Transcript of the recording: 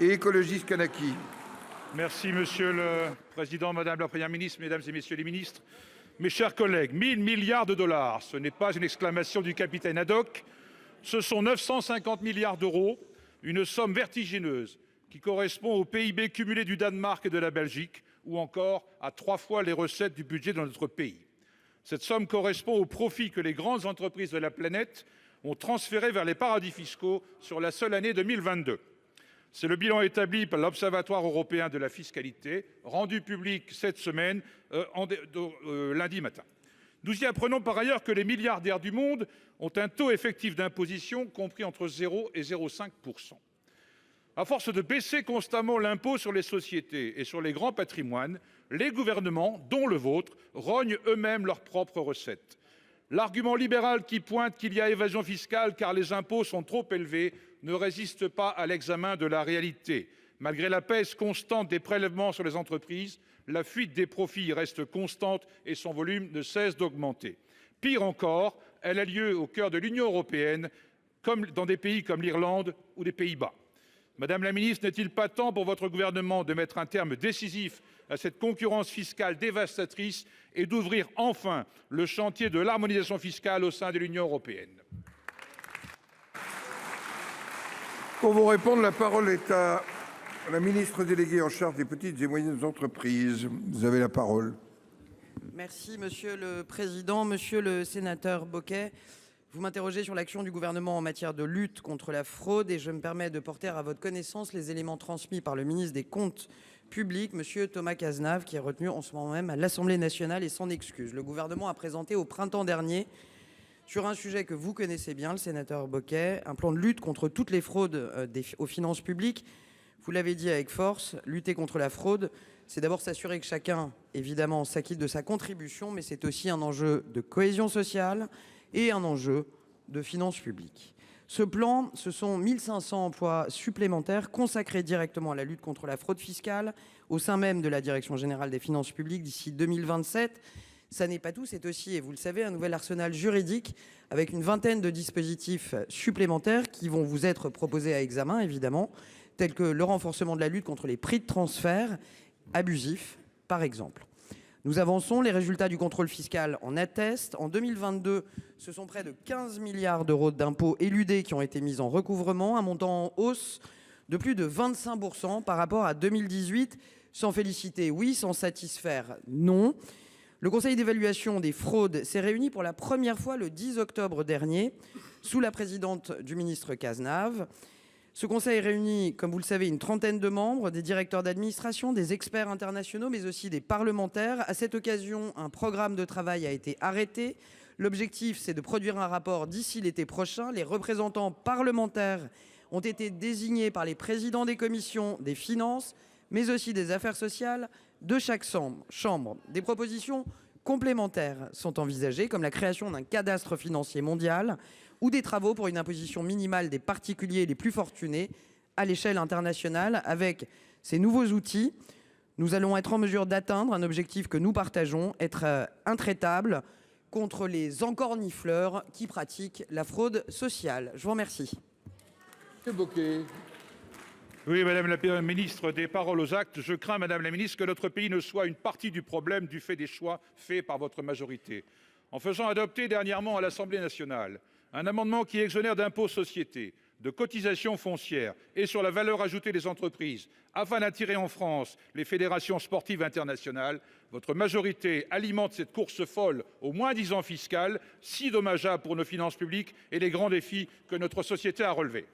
et écologiste Kanaki. Merci Monsieur le Président, Madame la Première ministre, Mesdames et Messieurs les ministres. Mes chers collègues, 1000 milliards de dollars, ce n'est pas une exclamation du capitaine Haddock, ce sont 950 milliards d'euros, une somme vertigineuse qui correspond au PIB cumulé du Danemark et de la Belgique, ou encore à 3 fois les recettes du budget de notre pays. Cette somme correspond aux profits que les grandes entreprises de la planète ont transférés vers les paradis fiscaux sur la seule année 2022. C'est le bilan établi par l'Observatoire européen de la fiscalité, rendu public cette semaine, lundi matin. Nous y apprenons par ailleurs que les milliardaires du monde ont un taux effectif d'imposition compris entre 0 et 0,5 %. À force de baisser constamment l'impôt sur les sociétés et sur les grands patrimoines, les gouvernements, dont le vôtre, rognent eux-mêmes leurs propres recettes. L'argument libéral qui pointe qu'il y a évasion fiscale car les impôts sont trop élevés ne résiste pas à l'examen de la réalité. Malgré la baisse constante des prélèvements sur les entreprises, la fuite des profits reste constante et son volume ne cesse d'augmenter. Pire encore, elle a lieu au cœur de l'Union européenne, comme dans des pays comme l'Irlande ou les Pays-Bas. Madame la ministre, n'est-il pas temps pour votre gouvernement de mettre un terme décisif à cette concurrence fiscale dévastatrice et d'ouvrir enfin le chantier de l'harmonisation fiscale au sein de l'Union européenne? Pour vous répondre, la parole est à la ministre déléguée en charge des petites et moyennes entreprises. Vous avez la parole. Merci Monsieur le Président. Monsieur le sénateur Bocquet, vous m'interrogez sur l'action du gouvernement en matière de lutte contre la fraude et je me permets de porter à votre connaissance les éléments transmis par le ministre des Comptes publics, Monsieur Thomas Cazenave, qui est retenu en ce moment même à l'Assemblée nationale et s'en excuse. Le gouvernement a présenté au printemps dernier, sur un sujet que vous connaissez bien, le sénateur Bocquet, un plan de lutte contre toutes les fraudes aux finances publiques. Vous l'avez dit avec force, lutter contre la fraude, c'est d'abord s'assurer que chacun, évidemment, s'acquitte de sa contribution, mais c'est aussi un enjeu de cohésion sociale et un enjeu de finances publiques. Ce plan, ce sont 1500 emplois supplémentaires consacrés directement à la lutte contre la fraude fiscale au sein même de la Direction générale des finances publiques d'ici 2027. Ça n'est pas tout, c'est aussi, et vous le savez, un nouvel arsenal juridique avec une vingtaine de dispositifs supplémentaires qui vont vous être proposés à examen, évidemment, tels que le renforcement de la lutte contre les prix de transfert abusifs, par exemple. Nous avançons, les résultats du contrôle fiscal en attestent. En 2022, ce sont près de 15 milliards d'euros d'impôts éludés qui ont été mis en recouvrement, un montant en hausse de plus de 25% par rapport à 2018. Sans féliciter, oui, sans satisfaire, non. Le Conseil d'évaluation des fraudes s'est réuni pour la première fois le 10 octobre dernier, sous la présidente du ministre Cazenave. Ce conseil réunit, comme vous le savez, une trentaine de membres, des directeurs d'administration, des experts internationaux, mais aussi des parlementaires. À cette occasion, un programme de travail a été arrêté. L'objectif, c'est de produire un rapport d'ici l'été prochain. Les représentants parlementaires ont été désignés par les présidents des commissions des finances, mais aussi des affaires sociales de chaque chambre. Des propositions complémentaires sont envisagées, comme la création d'un cadastre financier mondial ou des travaux pour une imposition minimale des particuliers les plus fortunés à l'échelle internationale. Avec ces nouveaux outils, nous allons être en mesure d'atteindre un objectif que nous partageons, être intraitables contre les encornifleurs qui pratiquent la fraude sociale. Je vous remercie. Oui, Madame la ministre, des paroles aux actes. Je crains, Madame la ministre, que notre pays ne soit une partie du problème du fait des choix faits par votre majorité. En faisant adopter dernièrement à l'Assemblée nationale un amendement qui exonère d'impôts sociétés, de cotisations foncières et sur la valeur ajoutée des entreprises, afin d'attirer en France les fédérations sportives internationales, votre majorité alimente cette course folle au moins-disant fiscal, si dommageable pour nos finances publiques et les grands défis que notre société a relevés.